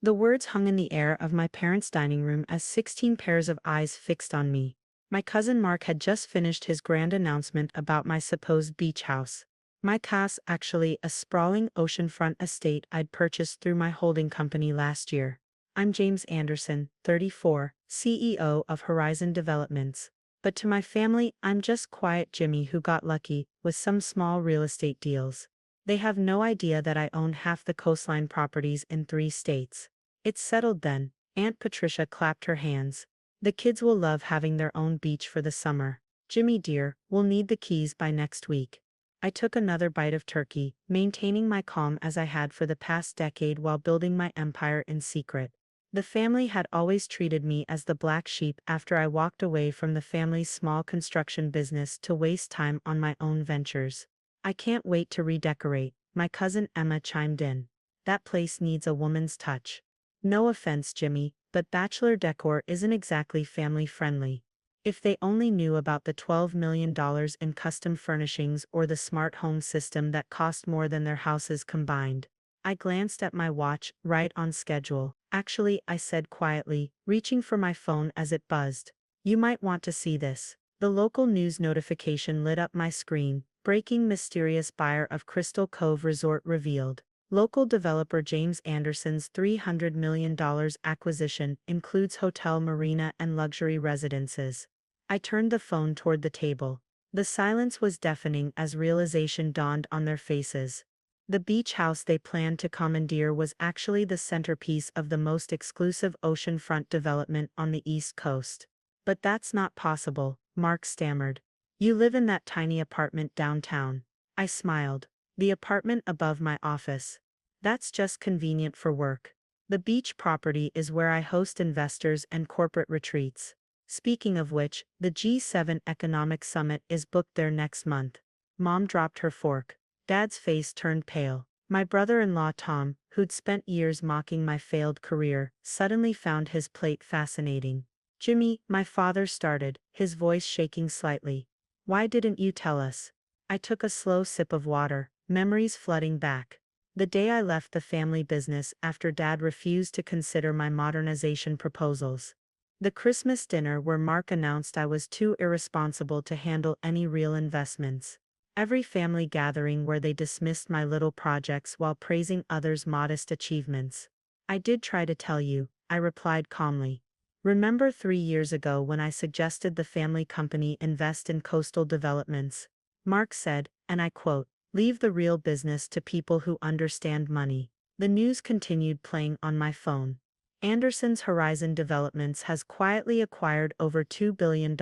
The words hung in the air of my parents' dining room as 16 pairs of eyes fixed on me. My cousin Mark had just finished his grand announcement about my supposed beach house. My casa, actually a sprawling oceanfront estate I'd purchased through my holding company last year. I'm James Anderson, 34, CEO of Horizon Developments. But to my family, I'm just quiet Jimmy who got lucky with some small real estate deals. They have no idea that I own half the coastline properties in 3 states. It's settled then. Aunt Patricia clapped her hands. The kids will love having their own beach for the summer. Jimmy dear, we'll need the keys by next week. I took another bite of turkey, maintaining my calm as I had for the past decade while building my empire in secret. The family had always treated me as the black sheep after I walked away from the family's small construction business to waste time on my own ventures. I can't wait to redecorate, my cousin Emma chimed in. That place needs a woman's touch. No offense, Jimmy, but bachelor decor isn't exactly family-friendly. If they only knew about the $12 million in custom furnishings or the smart home system that cost more than their houses combined. I glanced at my watch, right on schedule. Actually, I said quietly, reaching for my phone as it buzzed. You might want to see this. The local news notification lit up my screen. Breaking mysterious buyer of Crystal Cove Resort revealed. Local developer James Anderson's $300 million acquisition includes hotel marina and luxury residences. I turned the phone toward the table. The silence was deafening as realization dawned on their faces. The beach house they planned to commandeer was actually the centerpiece of the most exclusive oceanfront development on the East Coast. But that's not possible, Mark stammered. You live in that tiny apartment downtown. I smiled. The apartment above my office. That's just convenient for work. The beach property is where I host investors and corporate retreats. Speaking of which, the G7 Economic Summit is booked there next month. Mom dropped her fork. Dad's face turned pale. My brother-in-law Tom, who'd spent years mocking my failed career, suddenly found his plate fascinating. Jimmy, my father started, his voice shaking slightly. Why didn't you tell us? I took a slow sip of water, memories flooding back. The day I left the family business after Dad refused to consider my modernization proposals. The Christmas dinner where Mark announced I was too irresponsible to handle any real investments. Every family gathering where they dismissed my little projects while praising others' modest achievements. I did try to tell you, I replied calmly. Remember 3 years ago when I suggested the family company invest in coastal developments? Mark said, and I quote, leave the real business to people who understand money. The news continued playing on my phone. Anderson's Horizon Developments has quietly acquired over $2 billion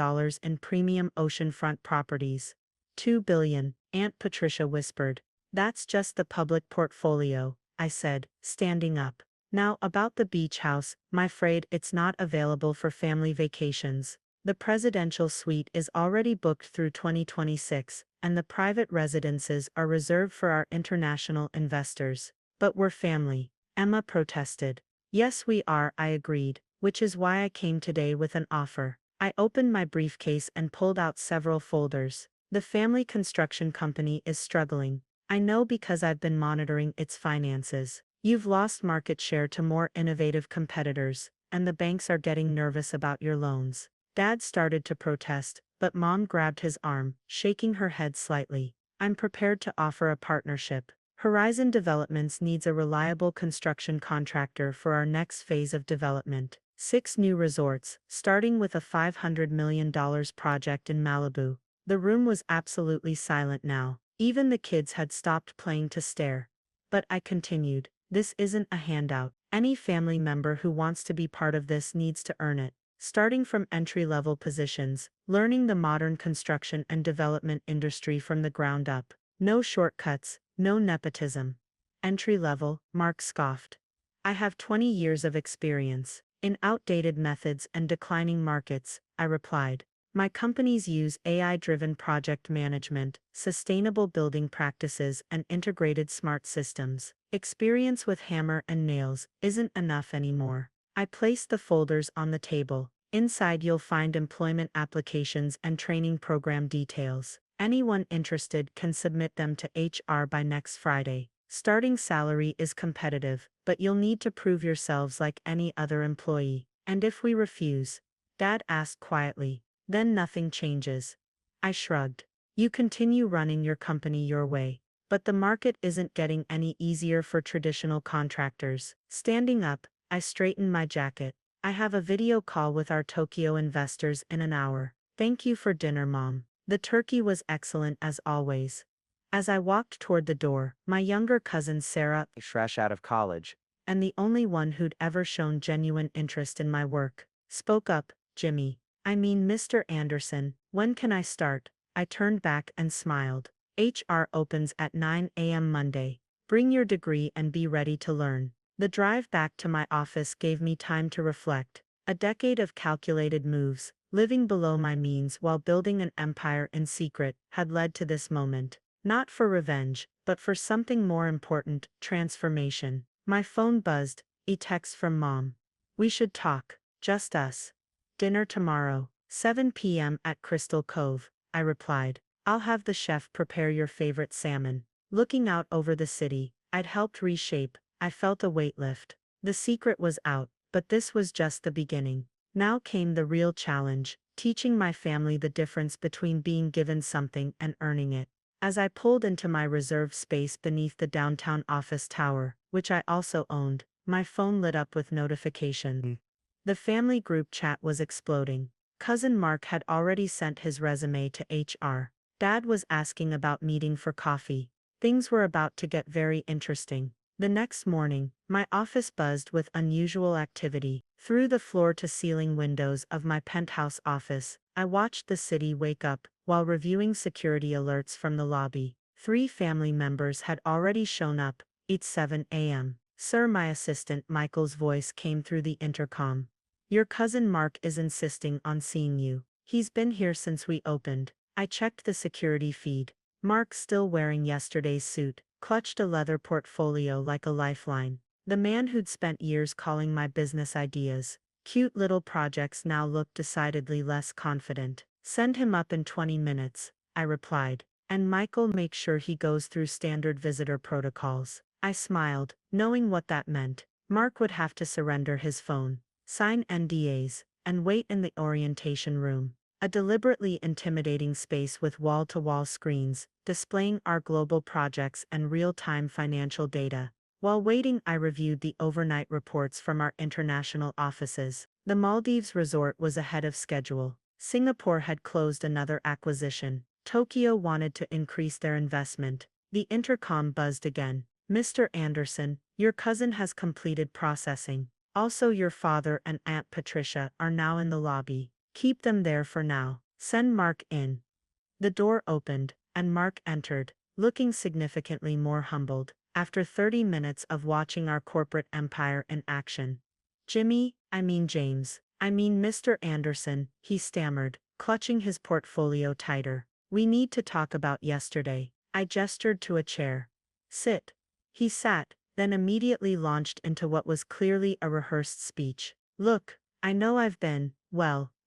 in premium oceanfront properties. $2 billion, Aunt Patricia whispered. That's just the public portfolio, I said, standing up. Now about the beach house, I'm afraid it's not available for family vacations. The presidential suite is already booked through 2026, and the private residences are reserved for our international investors. But we're family, Emma protested. Yes, we are, I agreed, which is why I came today with an offer. I opened my briefcase and pulled out several folders. The family construction company is struggling. I know because I've been monitoring its finances. You've lost market share to more innovative competitors, and the banks are getting nervous about your loans. Dad started to protest, but Mom grabbed his arm, shaking her head slightly. I'm prepared to offer a partnership. Horizon Developments needs a reliable construction contractor for our next phase of development. 6 new resorts, starting with a $500 million project in Malibu. The room was absolutely silent now. Even the kids had stopped playing to stare. But I continued, this isn't a handout. Any family member who wants to be part of this needs to earn it. Starting from entry-level positions, learning the modern construction and development industry from the ground up. No shortcuts, no nepotism. Entry-level, Mark scoffed. I have 20 years of experience in outdated methods and declining markets, I replied. My companies use AI-driven project management, sustainable building practices, and integrated smart systems. Experience with hammer and nails isn't enough anymore. I placed the folders on the table. Inside you'll find employment applications and training program details. Anyone interested can submit them to HR by next Friday. Starting salary is competitive, but you'll need to prove yourselves like any other employee. And if we refuse? Dad asked quietly. Then nothing changes. I shrugged. You continue running your company your way. But the market isn't getting any easier for traditional contractors. Standing up, I straightened my jacket. I have a video call with our Tokyo investors in an hour. Thank you for dinner, Mom. The turkey was excellent as always. As I walked toward the door, my younger cousin Sarah, fresh out of college, and the only one who'd ever shown genuine interest in my work, spoke up. Jimmy. I mean, Mr. Anderson, when can I start? I turned back and smiled. HR opens at 9 a.m. Monday. Bring your degree and be ready to learn. The drive back to my office gave me time to reflect. A decade of calculated moves, living below my means while building an empire in secret, had led to this moment. Not for revenge, but for something more important, transformation. My phone buzzed, a text from Mom. We should talk, just us. Dinner tomorrow, 7 p.m. at Crystal Cove, I replied. I'll have the chef prepare your favorite salmon. Looking out over the city, I'd helped reshape. I felt a weight lift. The secret was out, but this was just the beginning. Now came the real challenge, teaching my family the difference between being given something and earning it. As I pulled into my reserved space beneath the downtown office tower, which I also owned, my phone lit up with notifications. The family group chat was exploding. Cousin Mark had already sent his resume to HR. Dad was asking about meeting for coffee. Things were about to get very interesting. The next morning, my office buzzed with unusual activity. Through the floor-to-ceiling windows of my penthouse office, I watched the city wake up, while reviewing security alerts from the lobby. 3 family members had already shown up. It's 7 a.m. Sir, my assistant Michael's voice came through the intercom. Your cousin Mark is insisting on seeing you. He's been here since we opened. I checked the security feed. Mark, still wearing yesterday's suit, clutched a leather portfolio like a lifeline. The man who'd spent years calling my business ideas cute little projects now looked decidedly less confident. Send him up in 20 minutes, I replied. And Michael, make sure he goes through standard visitor protocols. I smiled, knowing what that meant. Mark would have to surrender his phone, sign NDAs, and wait in the orientation room. A deliberately intimidating space with wall-to-wall screens, displaying our global projects and real-time financial data. While waiting, I reviewed the overnight reports from our international offices. The Maldives resort was ahead of schedule. Singapore had closed another acquisition. Tokyo wanted to increase their investment. The intercom buzzed again. Mr. Anderson, your cousin has completed processing. Also, your father and Aunt Patricia are now in the lobby. Keep them there for now. Send Mark in. The door opened, and Mark entered, looking significantly more humbled, after 30 minutes of watching our corporate empire in action. James, Mr. Anderson, he stammered, clutching his portfolio tighter. We need to talk about yesterday. I gestured to a chair. Sit. He sat, then immediately launched into what was clearly a rehearsed speech. Look, I know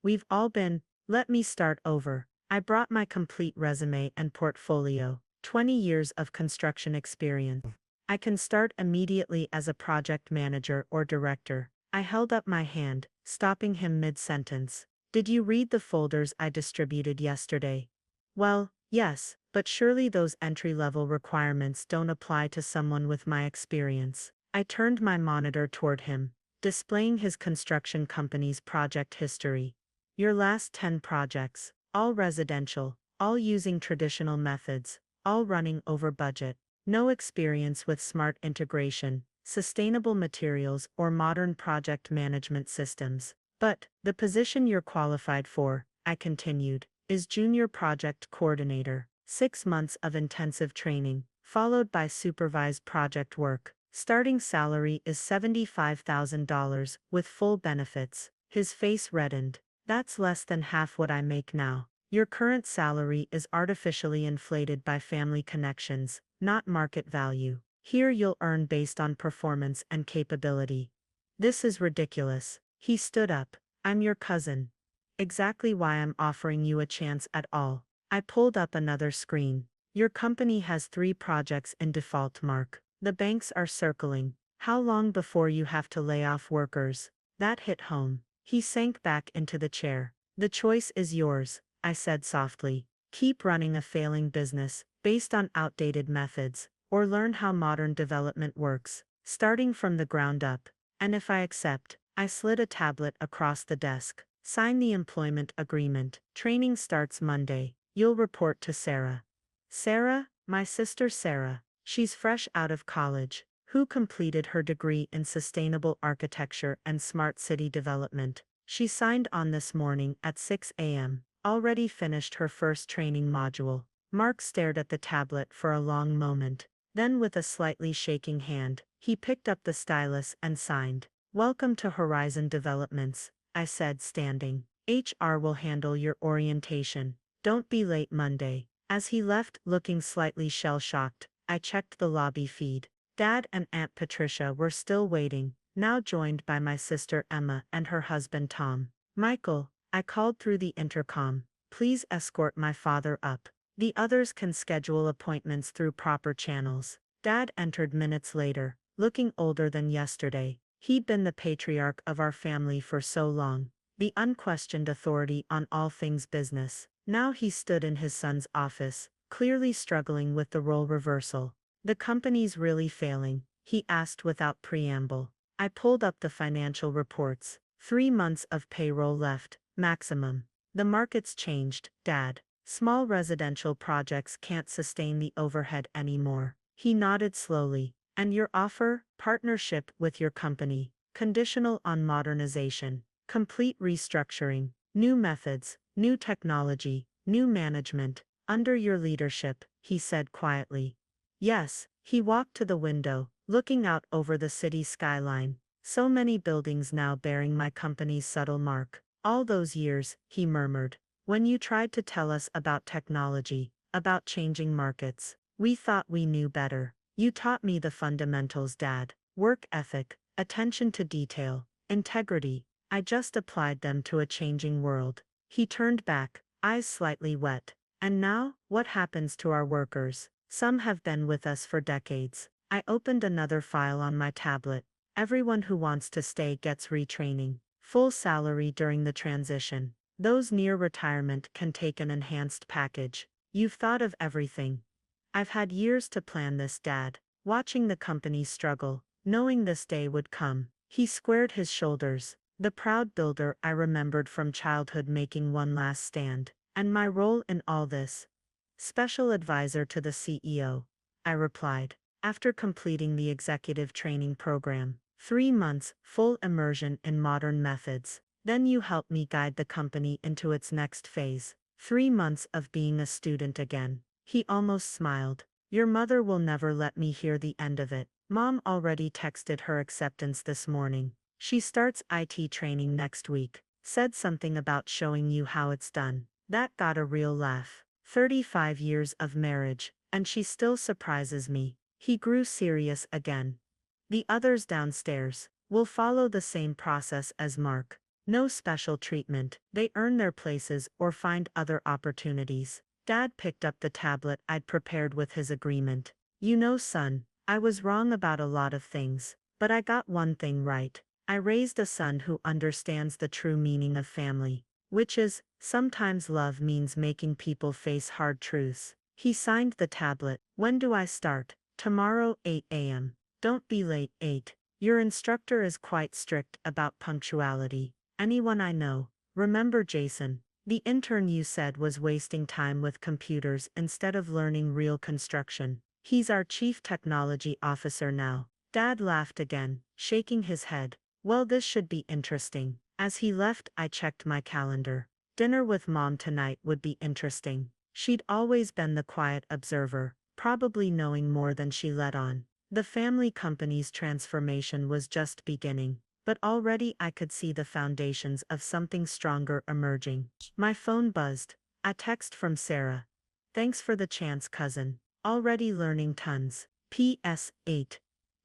we've all been, let me start over. I brought my complete resume and portfolio, 20 years of construction experience. I can start immediately as a project manager or director. I held up my hand, stopping him mid-sentence. Did you read the folders I distributed yesterday? Well, yes, but surely those entry-level requirements don't apply to someone with my experience. I turned my monitor toward him, displaying his construction company's project history. Your last 10 projects, all residential, all using traditional methods, all running over budget. No experience with smart integration, sustainable materials, or modern project management systems. But the position you're qualified for, I continued, is junior project coordinator. 6 months of intensive training, followed by supervised project work. Starting salary is $75,000 with full benefits. His face reddened. That's less than half what I make now. Your current salary is artificially inflated by family connections, not market value. Here you'll earn based on performance and capability. This is ridiculous. He stood up. I'm your cousin. Exactly why I'm offering you a chance at all. I pulled up another screen. Your company has 3 projects in default, Mark. The banks are circling. How long before you have to lay off workers? That hit home. He sank back into the chair. The choice is yours, I said softly. Keep running a failing business, based on outdated methods, or learn how modern development works, starting from the ground up. And if I accept, I slid a tablet across the desk. Sign the employment agreement. Training starts Monday. You'll report to Sarah. Sarah? My sister Sarah. She's fresh out of college, who completed her degree in sustainable architecture and smart city development. She signed on this morning at 6 a.m., already finished her first training module. Mark stared at the tablet for a long moment. Then with a slightly shaking hand, he picked up the stylus and signed. Welcome to Horizon Developments, I said, standing. HR will handle your orientation. Don't be late Monday. As he left, looking slightly shell-shocked, I checked the lobby feed. Dad and Aunt Patricia were still waiting, now joined by my sister Emma and her husband Tom. Michael, I called through the intercom. Please escort my father up. The others can schedule appointments through proper channels. Dad entered minutes later, looking older than yesterday. He'd been the patriarch of our family for so long, the unquestioned authority on all things business. Now he stood in his son's office, clearly struggling with the role reversal. The company's really failing, he asked without preamble. I pulled up the financial reports. 3 months of payroll left, maximum. The market's changed, Dad. Small residential projects can't sustain the overhead anymore. He nodded slowly. And your offer? Partnership with your company. Conditional on modernization. Complete restructuring. New methods, new technology, new management. Under your leadership, he said quietly. Yes, he walked to the window, looking out over the city skyline. So many buildings now bearing my company's subtle mark. All those years, he murmured. When you tried to tell us about technology, about changing markets, we thought we knew better. You taught me the fundamentals, Dad. Work ethic, attention to detail, integrity. I just applied them to a changing world. He turned back, eyes slightly wet. And now, what happens to our workers? Some have been with us for decades. I opened another file on my tablet. Everyone who wants to stay gets retraining. Full salary during the transition. Those near retirement can take an enhanced package. You've thought of everything. I've had years to plan this, Dad. Watching the company struggle, knowing this day would come. He squared his shoulders. The proud builder I remembered from childhood making one last stand. And my role in all this? Special advisor to the CEO, I replied. After completing the executive training program, 3 months, full immersion in modern methods. Then you helped me guide the company into its next phase. 3 months of being a student again. He almost smiled. Your mother will never let me hear the end of it. Mom already texted her acceptance this morning. She starts IT training next week. Said something about showing you how it's done. That got a real laugh. 35 years of marriage, and she still surprises me. He grew serious again. The others downstairs will follow the same process as Mark. No special treatment. They earn their places or find other opportunities. Dad picked up the tablet I'd prepared with his agreement. You know, son, I was wrong about a lot of things, but I got one thing right. I raised a son who understands the true meaning of family, which is, sometimes love means making people face hard truths. He signed the tablet. When do I start? Tomorrow, 8 a.m. Don't be late, 8. Your instructor is quite strict about punctuality. Anyone I know. Remember Jason, the intern you said was wasting time with computers instead of learning real construction. He's our chief technology officer now. Dad laughed again, shaking his head. Well, this should be interesting. As he left, I checked my calendar. Dinner with Mom tonight would be interesting. She'd always been the quiet observer, probably knowing more than she let on. The family company's transformation was just beginning, but already I could see the foundations of something stronger emerging. My phone buzzed. A text from Sarah. Thanks for the chance, cousin. Already learning tons. P.S. 8.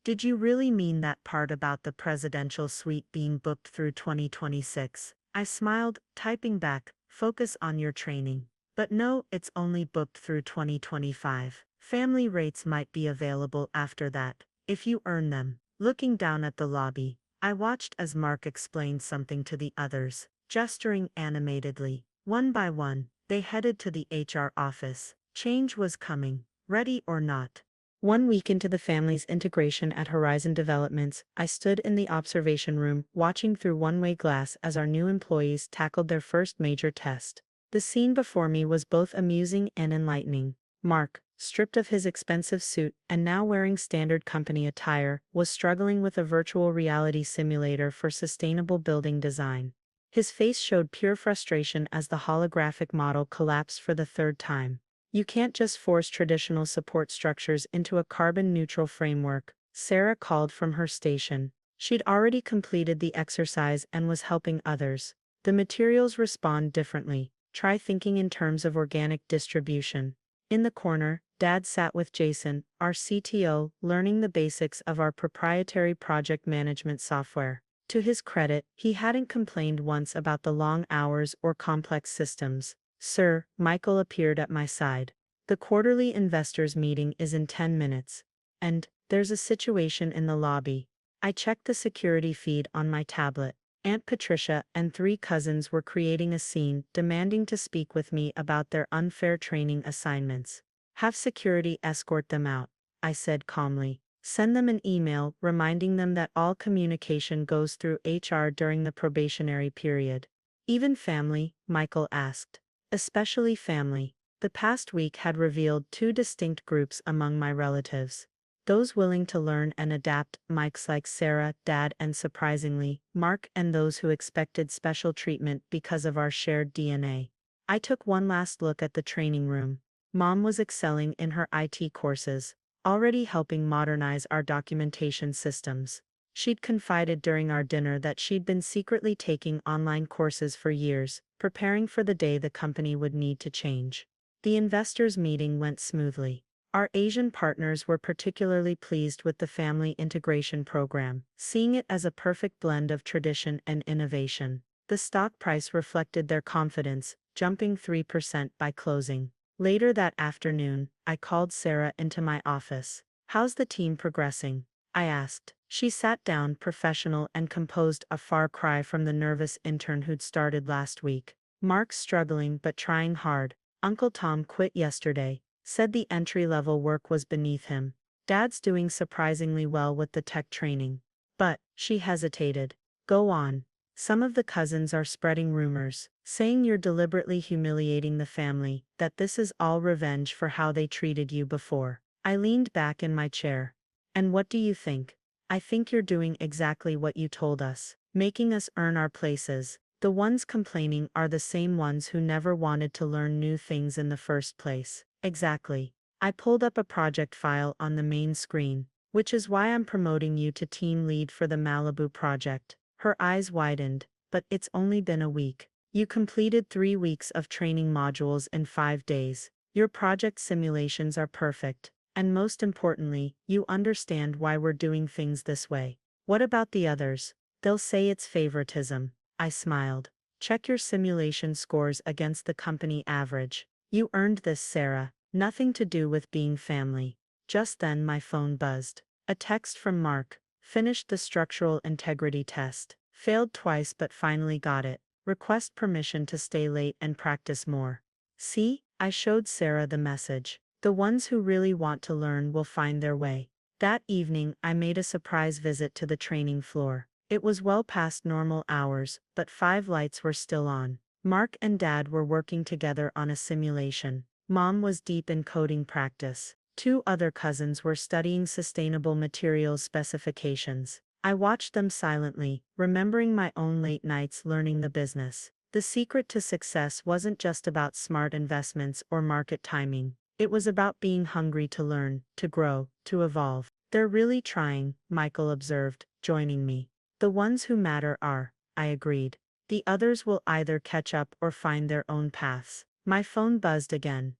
Did you really mean that part about the presidential suite being booked through 2026? I smiled, typing back, focus on your training. But no, it's only booked through 2025. Family rates might be available after that, if you earn them. Looking down at the lobby, I watched as Mark explained something to the others, gesturing animatedly. One by one, they headed to the HR office. Change was coming, ready or not. 1 week into the family's integration at Horizon Developments, I stood in the observation room watching through one-way glass as our new employees tackled their first major test. The scene before me was both amusing and enlightening. Mark, stripped of his expensive suit and now wearing standard company attire, was struggling with a virtual reality simulator for sustainable building design. His face showed pure frustration as the holographic model collapsed for the third time. You can't just force traditional support structures into a carbon-neutral framework, Sarah called from her station. She'd already completed the exercise and was helping others. The materials respond differently. Try thinking in terms of organic distribution. In the corner, Dad sat with Jason, our CTO, learning the basics of our proprietary project management software. To his credit, he hadn't complained once about the long hours or complex systems. Sir, Michael appeared at my side. The quarterly investors meeting is in 10 minutes. And there's a situation in the lobby. I checked the security feed on my tablet. Aunt Patricia and 3 cousins were creating a scene, demanding to speak with me about their unfair training assignments. Have security escort them out, I said calmly. Send them an email reminding them that all communication goes through HR during the probationary period. Even family, Michael asked. Especially family. The past week had revealed 2 distinct groups among my relatives. Those willing to learn and adapt, Mike's like Sarah, Dad, and surprisingly, Mark, and those who expected special treatment because of our shared DNA. I took one last look at the training room. Mom was excelling in her IT courses, already helping modernize our documentation systems. She'd confided during our dinner that she'd been secretly taking online courses for years, preparing for the day the company would need to change. The investors' meeting went smoothly. Our Asian partners were particularly pleased with the family integration program, seeing it as a perfect blend of tradition and innovation. The stock price reflected their confidence, jumping 3% by closing. Later that afternoon, I called Sarah into my office. How's the team progressing? I asked. She sat down, professional and composed, a far cry from the nervous intern who'd started last week. Mark's struggling but trying hard. Uncle Tom quit yesterday. Said the entry-level work was beneath him. Dad's doing surprisingly well with the tech training. But, she hesitated. Go on. Some of the cousins are spreading rumors, saying you're deliberately humiliating the family, that this is all revenge for how they treated you before. I leaned back in my chair. And what do you think? I think you're doing exactly what you told us, making us earn our places. The ones complaining are the same ones who never wanted to learn new things in the first place. Exactly. I pulled up a project file on the main screen, which is why I'm promoting you to team lead for the Malibu project. Her eyes widened, but it's only been a week. You completed 3 weeks of training modules in 5 days. Your project simulations are perfect. And most importantly, you understand why we're doing things this way. What about the others? They'll say it's favoritism. I smiled. Check your simulation scores against the company average. You earned this, Sarah. Nothing to do with being family. Just then my phone buzzed. A text from Mark. Finished the structural integrity test. Failed twice but finally got it. Request permission to stay late and practice more. See, I showed Sarah the message. The ones who really want to learn will find their way. That evening I made a surprise visit to the training floor. It was well past normal hours, but 5 lights were still on. Mark and Dad were working together on a simulation. Mom was deep in coding practice. 2 other cousins were studying sustainable materials specifications. I watched them silently, remembering my own late nights learning the business. The secret to success wasn't just about smart investments or market timing. It was about being hungry to learn, to grow, to evolve. They're really trying, Michael observed, joining me. The ones who matter are, I agreed. The others will either catch up or find their own paths. My phone buzzed again.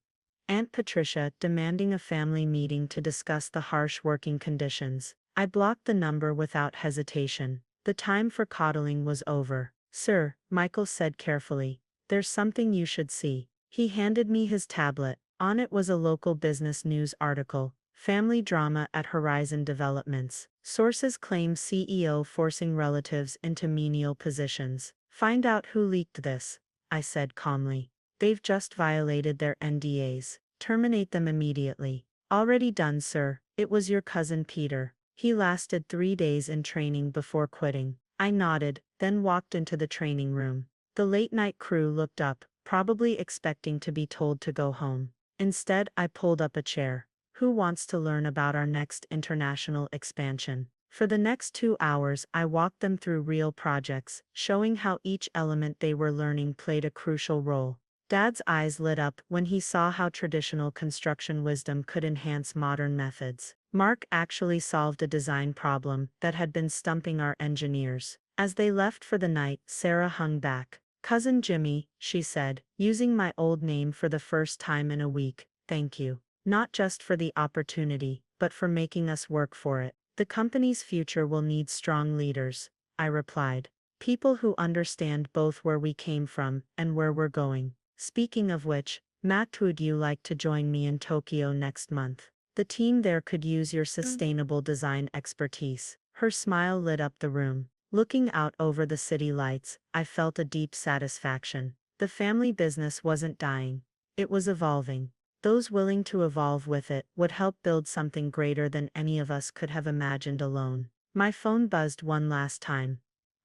Aunt Patricia demanding a family meeting to discuss the harsh working conditions. I blocked the number without hesitation. The time for coddling was over. Sir, Michael said carefully, there's something you should see. He handed me his tablet, On it was a local business news article: family drama at Horizon Developments. Sources claim CEO forcing relatives into menial positions. Find out who leaked this, I said calmly. They've just violated their NDAs. Terminate them immediately. Already done, sir. It was your cousin Peter. He lasted 3 days in training before quitting. I nodded, then walked into the training room. The late-night crew looked up, probably expecting to be told to go home. Instead, I pulled up a chair. Who wants to learn about our next international expansion? For the next 2 hours, I walked them through real projects, showing how each element they were learning played a crucial role. Dad's eyes lit up when he saw how traditional construction wisdom could enhance modern methods. Mark actually solved a design problem that had been stumping our engineers. As they left for the night, Sarah hung back. "Cousin Jimmy," she said, using my old name for the first time in a week, "thank you. Not just for the opportunity, but for making us work for it. The company's future will need strong leaders," I replied. "People who understand both where we came from and where we're going. Speaking of which, Matt, would you like to join me in Tokyo next month? The team there could use your sustainable design expertise." Her smile lit up the room. Looking out over the city lights, I felt a deep satisfaction. The family business wasn't dying. It was evolving. Those willing to evolve with it would help build something greater than any of us could have imagined alone. My phone buzzed one last time.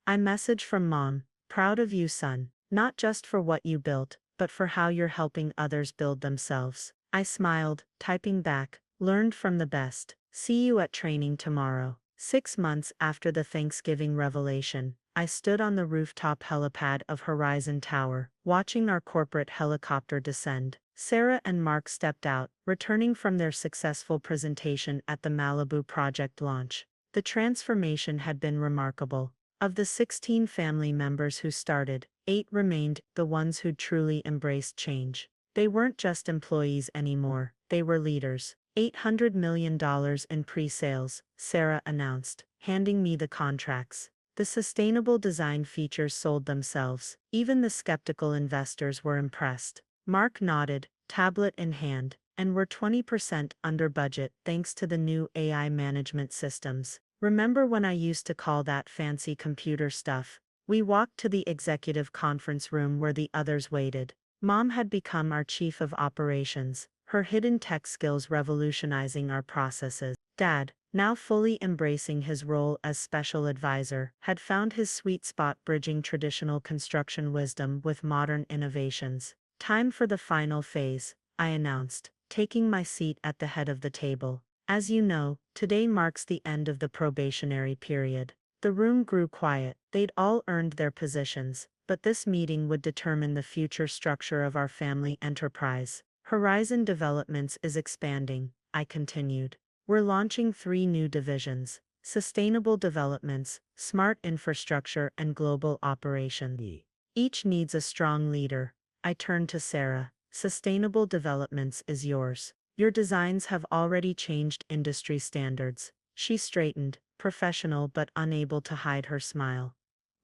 I messaged from Mom: "Proud of you, son. Not just for what you built, but for how you're helping others build themselves." I smiled, typing back: "Learned from the best. See you at training tomorrow." 6 months after the Thanksgiving revelation, I stood on the rooftop helipad of Horizon Tower, watching our corporate helicopter descend. Sarah and Mark stepped out, returning from their successful presentation at the Malibu project launch. The transformation had been remarkable. Of the 16 family members who started, 8 remained, the ones who truly embraced change. They weren't just employees anymore, they were leaders. $800 million in pre-sales, Sarah announced, handing me the contracts. The sustainable design features sold themselves. Even the skeptical investors were impressed. Mark nodded, tablet in hand, and we're 20% under budget thanks to the new AI management systems. Remember when I used to call that fancy computer stuff? We walked to the executive conference room where the others waited. Mom had become our chief of operations, her hidden tech skills revolutionizing our processes. Dad, now fully embracing his role as special advisor, had found his sweet spot bridging traditional construction wisdom with modern innovations. "Time for the final phase," I announced, taking my seat at the head of the table. "As you know, today marks the end of the probationary period." The room grew quiet. They'd all earned their positions, but this meeting would determine the future structure of our family enterprise. "Horizon Developments is expanding," I continued. "We're launching 3 new divisions: Sustainable Developments, Smart Infrastructure, and Global Operations. Each needs a strong leader." I turned to Sarah. "Sustainable Developments is yours. Your designs have already changed industry standards." She straightened, professional but unable to hide her smile.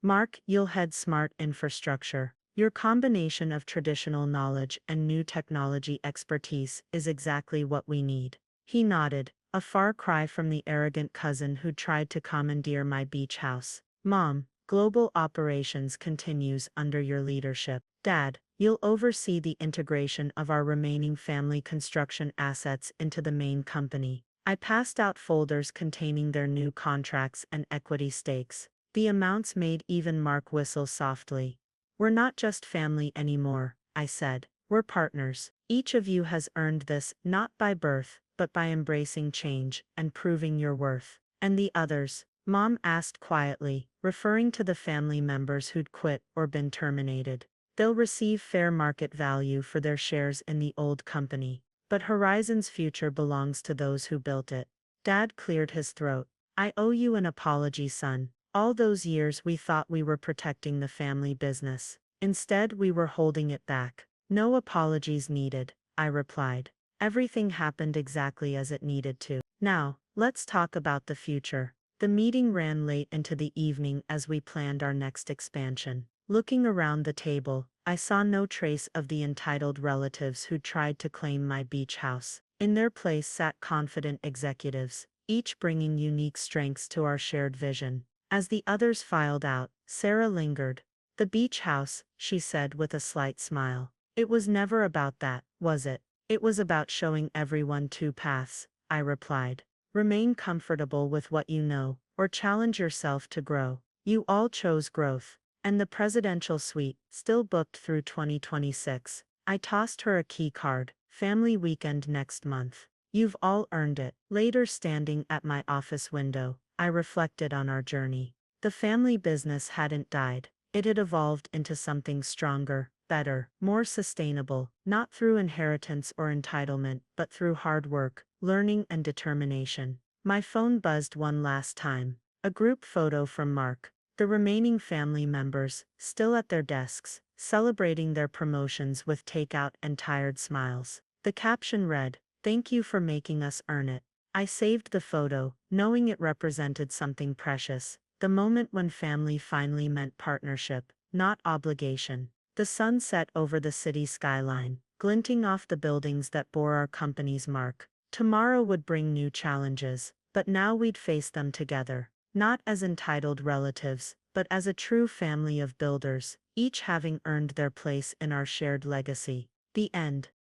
"Mark, you'll head Smart Infrastructure. Your combination of traditional knowledge and new technology expertise is exactly what we need." He nodded, a far cry from the arrogant cousin who tried to commandeer my beach house. "Mom, Global Operations continues under your leadership. Dad, you'll oversee the integration of our remaining family construction assets into the main company." I passed out folders containing their new contracts and equity stakes. The amounts made even Mark whistle softly. "We're not just family anymore," I said. "We're partners. Each of you has earned this, not by birth, but by embracing change and proving your worth." "And the others?" Mom asked quietly, referring to the family members who'd quit or been terminated. "They'll receive fair market value for their shares in the old company. But Horizon's future belongs to those who built it." Dad cleared his throat. "I owe you an apology, son. All those years we thought we were protecting the family business. Instead, we were holding it back." "No apologies needed," I replied. "Everything happened exactly as it needed to. Now, let's talk about the future." The meeting ran late into the evening as we planned our next expansion. Looking around the table, I saw no trace of the entitled relatives who tried to claim my beach house. In their place sat confident executives, each bringing unique strengths to our shared vision. As the others filed out, Sarah lingered. "The beach house," she said with a slight smile. "It was never about that, was it?" "It was about showing everyone two paths," I replied. "Remain comfortable with what you know, or challenge yourself to grow. You all chose growth." And the presidential suite, still booked through 2026. I tossed her a key card. "Family weekend next month. You've all earned it." Later, standing at my office window, I reflected on our journey. The family business hadn't died. It had evolved into something stronger, better, more sustainable, not through inheritance or entitlement, but through hard work, learning, and determination. My phone buzzed one last time. A group photo from Mark. The remaining family members, still at their desks, celebrating their promotions with takeout and tired smiles. The caption read, "Thank you for making us earn it." I saved the photo, knowing it represented something precious, the moment when family finally meant partnership, not obligation. The sun set over the city skyline, glinting off the buildings that bore our company's mark. Tomorrow would bring new challenges, but now we'd face them together, not as entitled relatives, but as a true family of builders, each having earned their place in our shared legacy. The end.